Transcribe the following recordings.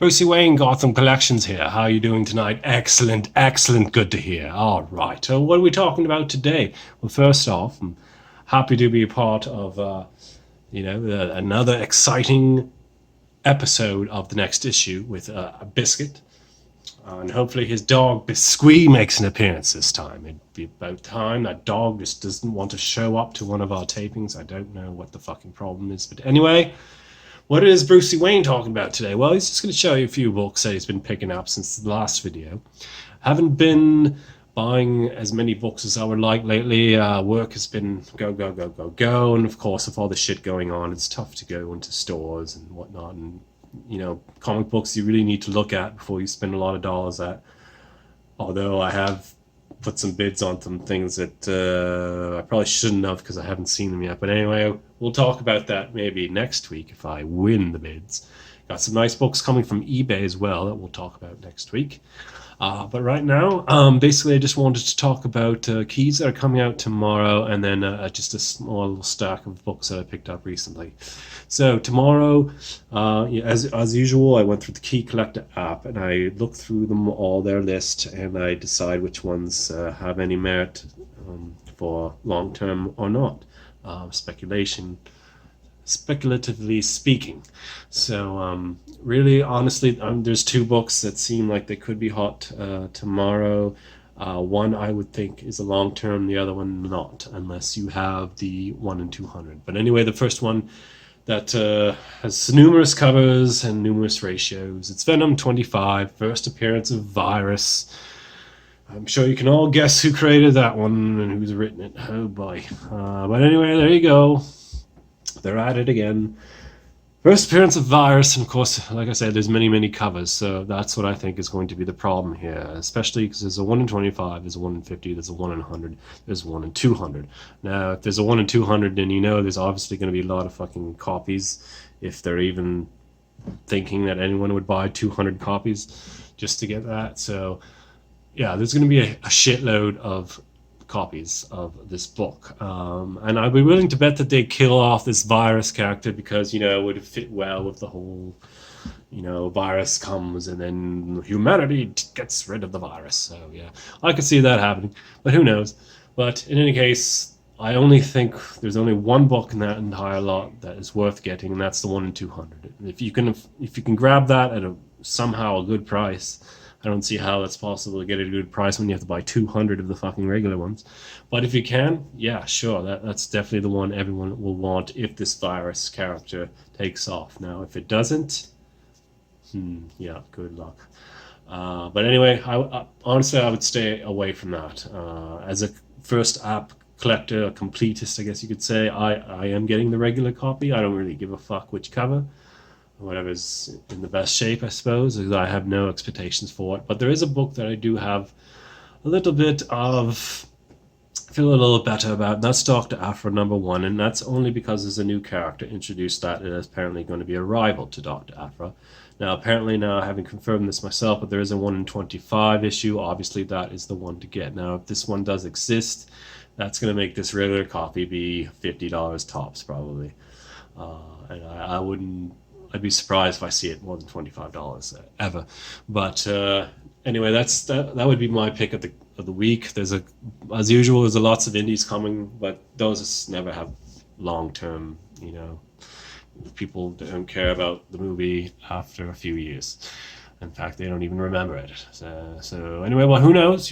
Brucey Wayne, Gotham Collections here. How are you doing tonight? Excellent, excellent. Good to hear. All right. So what are we talking about today? Well, first off, I'm happy to be a part of, another exciting episode of the next issue with a Biscuit. And hopefully his dog Biscuit makes an appearance this time. It'd be about time. That dog just doesn't want to show up to one of our tapings. I don't know what the fucking problem is. But anyway, what is Brucey Wayne talking about today? Well, he's just going to show you a few books that he's been picking up since the last video. Haven't been buying as many books as I would like lately. Work has been go. And of course, with all the shit going on, it's tough to go into stores and whatnot. And, comic books you really need to look at before you spend a lot of dollars at. Although I have put some bids on some things that I probably shouldn't have because I haven't seen them yet. But anyway, we'll talk about that maybe next week if I win the bids. Got some nice books coming from eBay as well that we'll talk about next week. But right now, basically I just wanted to talk about keys that are coming out tomorrow and then just a small stack of books that I picked up recently. So tomorrow, as usual, I went through the Key Collector app and I looked through them all, their list, and I decide which ones have any merit for long term or not. Speculatively speaking. So really, honestly, there's two books that seem like they could be hot tomorrow. One I would think is a long term, the other one not, unless you have the 1 in 200. But anyway, the first one that has numerous covers and numerous ratios. It's Venom 25, first appearance of Virus. I'm sure you can all guess who created that one and who's written it. Oh boy. But anyway, there you go. They're at it again. First appearance of Virus, and of course, like I said, there's many covers, so that's what I think is going to be the problem here, especially because there's a 1 in 25, there's a 1 in 50, there's a 1 in 100, there's a 1 in 200. Now, if there's a 1 in 200, then there's obviously going to be a lot of fucking copies, if they're even thinking that anyone would buy 200 copies just to get that. So, yeah, there's going to be a shitload of copies of this book, and I'd be willing to bet that they kill off this Virus character because it would fit well with the whole Virus comes and then humanity gets rid of the virus. So yeah, I could see that happening, but who knows. But in any case, I only think there's only one book in that entire lot that is worth getting, and that's the 1 in 200. If you can grab that at somehow a good price, I don't see how that's possible to get at a good price when you have to buy 200 of the fucking regular ones. But if you can, yeah, sure, that's definitely the one everyone will want if this Virus character takes off. Now, if it doesn't, yeah, good luck. But anyway, honestly, I would stay away from that. As a first app collector, a completist, I guess you could say, I am getting the regular copy. I don't really give a fuck which cover. Whatever's in the best shape, I suppose, because I have no expectations for it. But there is a book that I do have a little bit of feel a little better about, and that's Dr. Aphra #1, and that's only because there's a new character introduced that is apparently going to be a rival to Dr. Aphra. Now, apparently now, I haven't confirmed this myself, but there is a 1 in 25 issue. Obviously, that is the one to get. Now, if this one does exist, that's going to make this regular copy be $50 tops, probably. And I'd be surprised if I see it more than $25 ever. But anyway, that would be my pick of the week. As usual, there's lots of indies coming, but those just never have long term. People don't care about the movie after a few years. In fact, they don't even remember it. So anyway, well, who knows?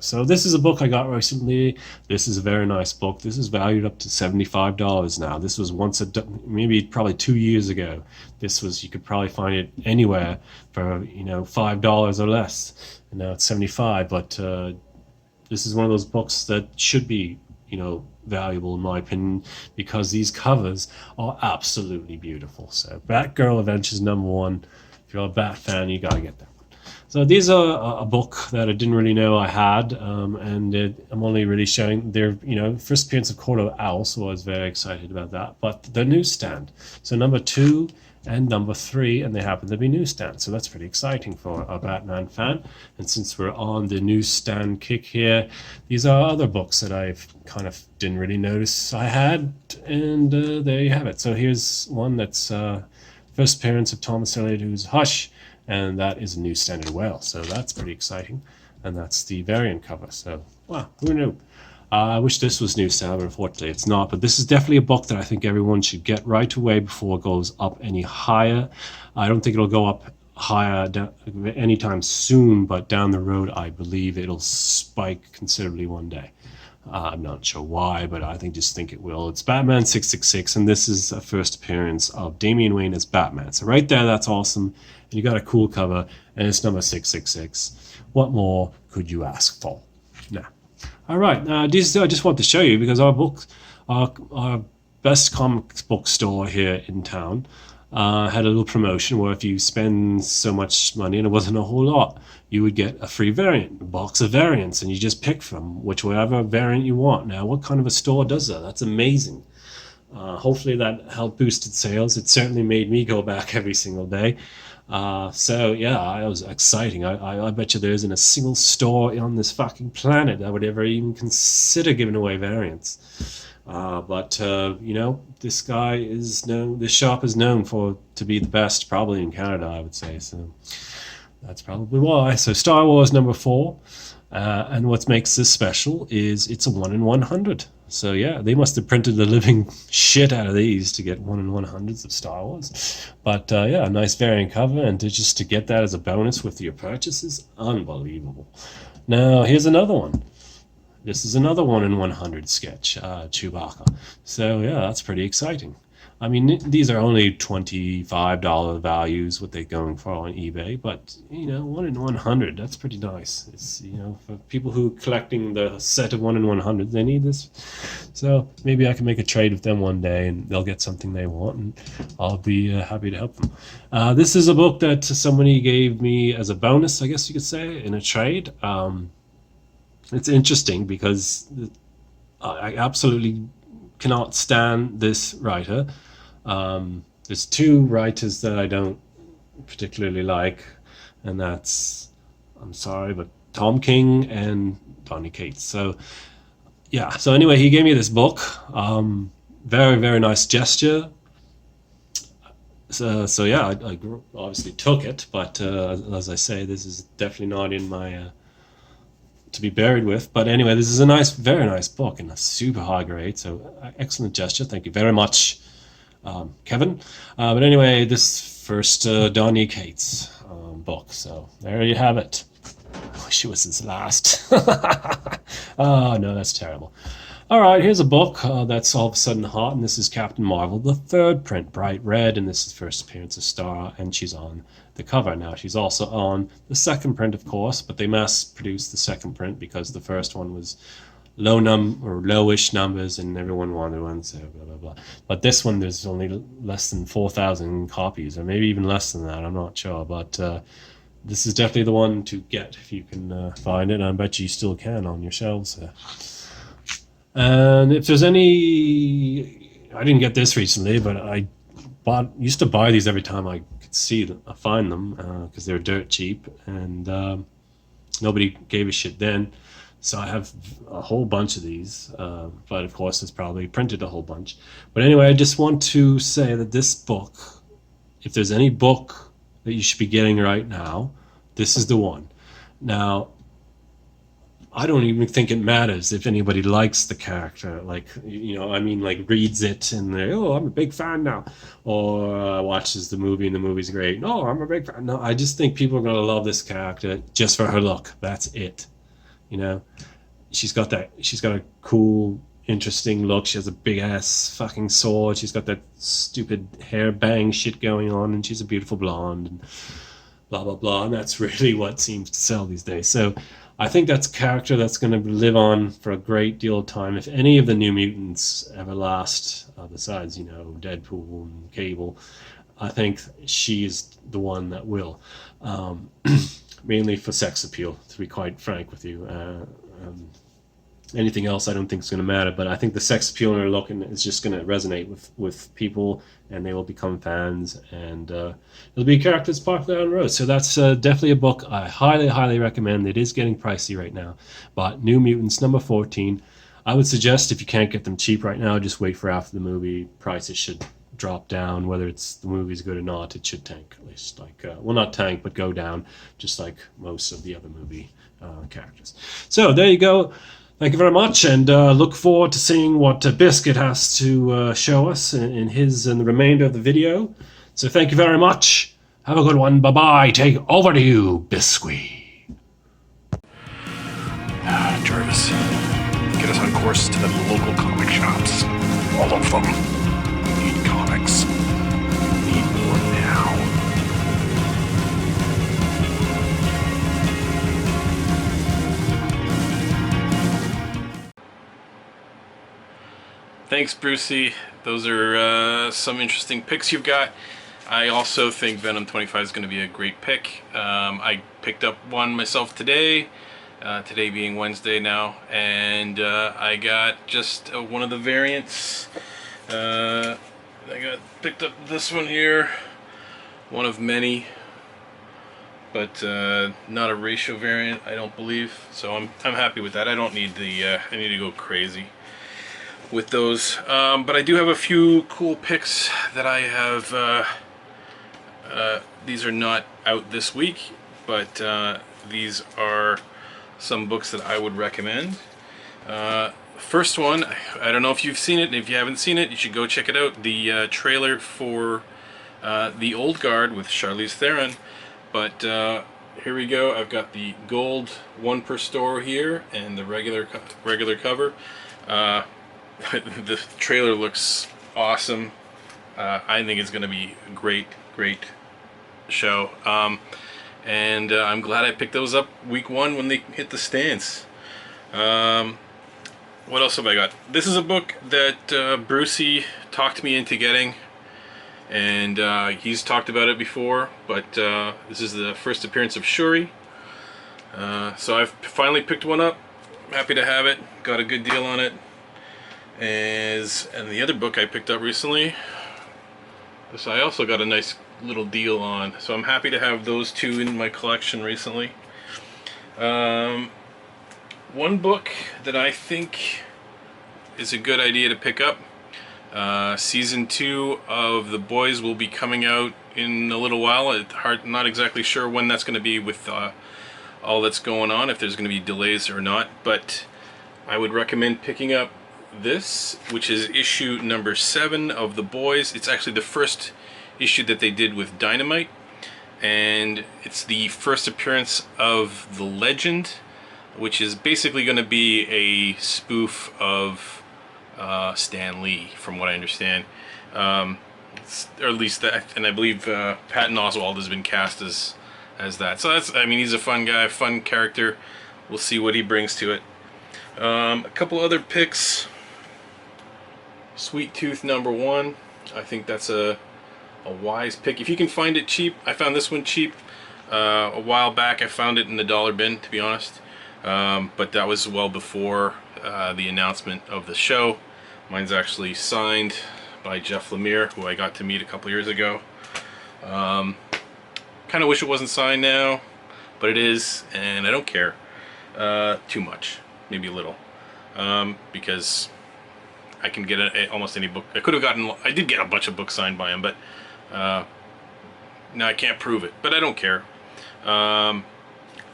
So this is a book I got recently. This is a very nice book. This is valued up to $75 now. This was probably 2 years ago. You could probably find it anywhere for, $5 or less. And now it's 75. But this is one of those books that should be, valuable in my opinion, because these covers are absolutely beautiful. So Batgirl Adventures #1. If you're a Bat fan, you gotta get that one. So these are a book that I didn't really know I had, and I'm only really showing their, first appearance of Cordo Owl, so I was very excited about that. But the newsstand, so #2 and #3, and they happen to be newsstands, so that's pretty exciting for a Batman fan. And since we're on the newsstand kick here, these are other books that I've kind of didn't really notice I had, and there you have it. So here's one that's First appearance of Thomas Elliot, who's Hush, and that is a new standard whale. So that's pretty exciting. And that's the variant cover. So, wow, who knew? I wish this was new standard. Unfortunately, it's not. But this is definitely a book that I think everyone should get right away before it goes up any higher. I don't think it'll go up higher anytime soon, but down the road, I believe it'll spike considerably one day. I'm not sure why, but I just think it will. It's Batman 666, and this is a first appearance of Damian Wayne as Batman. So right there, that's awesome. And you got a cool cover, and it's number 666. What more could you ask for? Nah. All right, I just want to show you because our best comic book store here in town had a little promotion where if you spend so much money, and it wasn't a whole lot, you would get a free variant, a box of variants, and you just pick from whichever variant you want. Now, what kind of a store does that? That's amazing. Hopefully that helped boosted sales. It certainly made me go back every single day. So yeah, it was exciting. I bet you there isn't a single store on this fucking planet that would ever even consider giving away variants. But this guy is known. This shop is known to be the best, probably in Canada, I would say. So that's probably why. So Star Wars number 4, and what makes this special is it's a 1 in 100. So yeah, they must have printed the living shit out of these to get 1 in 100s of Star Wars. But yeah, a nice variant cover, and just to get that as a bonus with your purchase is unbelievable. Now here's another one. This is another 1 in 100 sketch, Chewbacca. So yeah, that's pretty exciting. I mean, these are only $25 values, what they're going for on eBay, but 1 in 100, that's pretty nice. It's, for people who are collecting the set of 1 in 100, they need this. So maybe I can make a trade with them one day and they'll get something they want, and I'll be happy to help them. This is a book that somebody gave me as a bonus, I guess you could say, in a trade. It's interesting because I absolutely cannot stand this writer. There's 2 writers that I don't particularly like, and that's, I'm sorry, but Tom King and Donny Cates. So yeah, so anyway, he gave me this book. Very, very nice gesture. So yeah, I obviously took it, but as I say, this is definitely not in my to be buried with. But anyway, this is a nice, very nice book and a super high grade. So excellent gesture. Thank you very much, Kevin. But anyway, this first Donny Cates book. So there you have it. I wish it was his last. Oh no, that's terrible. All right, here's a book that's all of a sudden hot, and this is Captain Marvel, the 3rd print, bright red, and this is first appearance of Star, and she's on the cover. Now, she's also on the 2nd print, of course, but they mass-produced the 2nd print because the first one was lowish numbers, and everyone wanted one, so blah, blah, blah. But this one, there's only less than 4,000 copies, or maybe even less than that, I'm not sure, but this is definitely the one to get if you can find it, and I bet you still can on your shelves. And if there's any, I didn't get this recently, but I used to buy these every time I could find them, because they were dirt cheap, and nobody gave a shit then. So I have a whole bunch of these, but of course it's probably printed a whole bunch. But anyway, I just want to say that this book, if there's any book that you should be getting right now, this is the one. Now, I don't even think it matters if anybody likes the character, like, reads it and they're, oh, I'm a big fan now, or watches the movie and the movie's great. No, I'm a big fan. No, I just think people are going to love this character just for her look. That's it. She's got a cool, interesting look. She has a big ass fucking sword. She's got that stupid hair bang shit going on, and she's a beautiful blonde, and blah, blah, blah. And that's really what seems to sell these days. So I think that's a character that's going to live on for a great deal of time. If any of the New Mutants ever last, besides, Deadpool and Cable, I think she's the one that will. Mainly for sex appeal, to be quite frank with you. Anything else I don't think is going to matter, but I think the sex appeal in her look is just going to resonate with people, and they will become fans, and it'll be a character that's popular down the road. So that's definitely a book I highly, highly recommend. It is getting pricey right now, but New Mutants number 14, I would suggest if you can't get them cheap right now, just wait for after the movie. Prices should drop down. Whether it's the movie's good or not, it should tank at least. Like, well, not tank, but go down, just like most of the other movie characters. So there you go. Thank you very much, and look forward to seeing what Biscuit has to show us in the remainder of the video. So thank you very much. Have a good one. Bye-bye. Take over to you, Biscuit. Jarvis, get us on course to the local comic shops. All of them. We need comics. We need more now. Thanks, Brucey. Those are some interesting picks you've got. I also think Venom 25 is going to be a great pick. I picked up one myself today. Today being Wednesday now, and I got just one of the variants. I picked up this one here, one of many, but not a ratio variant, I don't believe. So I'm happy with that. I don't need the I need to go crazy with those, but I do have a few cool picks that I have. These are not out this week, but these are some books that I would recommend. First one, I don't know if you've seen it, and if you haven't seen it, you should go check it out. The trailer for The Old Guard with Charlize Theron. But here we go. I've got the gold one per store here, and the regular cover. The trailer looks awesome. I think it's going to be a great show. And I'm glad I picked those up week one when they hit the stands. What else have I got? This is a book that Brucey talked me into getting, and he's talked about it before, but this is the first appearance of Shuri. So I've finally picked one up. I'm happy to have it. Got a good deal on it. And the other book I picked up recently, this I also got a nice little deal on, so I'm happy to have those two in my collection recently. One book that I think is a good idea to pick up, season 2 of The Boys will be coming out in a little while. Not exactly sure when that's going to be with all that's going on, if there's going to be delays or not, but I would recommend picking up this, which is issue number 7 of The Boys. It's actually the first issue that they did with Dynamite, and it's the first appearance of the Legend, which is basically going to be a spoof of Stan Lee, from what I understand, or at least that, and I believe Patton Oswalt has been cast as that. So that's, I mean, he's a fun guy, fun character. We'll see what he brings to it. A couple other picks. Sweet Tooth number 1. I think that's a wise pick if you can find it cheap. I found this one cheap a while back. I found it in the dollar bin, to be honest, but that was well before the announcement of the show. Mine's actually signed by Jeff Lemire, who I got to meet a couple years ago. Kind of wish it wasn't signed now, but it is, and I don't care too much, maybe a little, because I can get almost any book. I did get a bunch of books signed by him, but now I can't prove it, but I don't care. And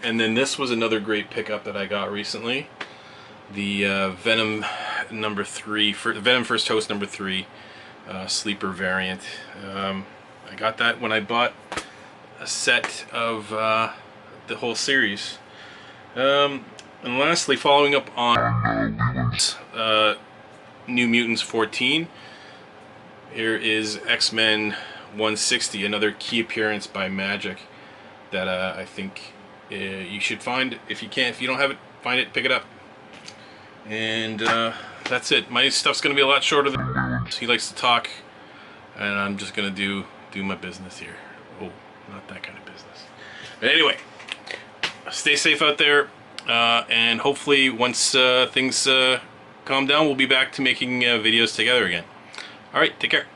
then this was another great pickup that I got recently. The Venom number 3, Venom First Host number 3 sleeper variant. I got that when I bought a set of the whole series. And lastly, following up on New Mutants 14, here is X-Men 160, another key appearance by Magic that I think you should find. If you don't have it, find it, pick it up. And that's it. My stuff's going to be a lot shorter than he likes to talk, and I'm just going to do my business here. Oh, not that kind of business. But anyway, stay safe out there, and hopefully once things calm down, we'll be back to making videos together again. Alright, take care.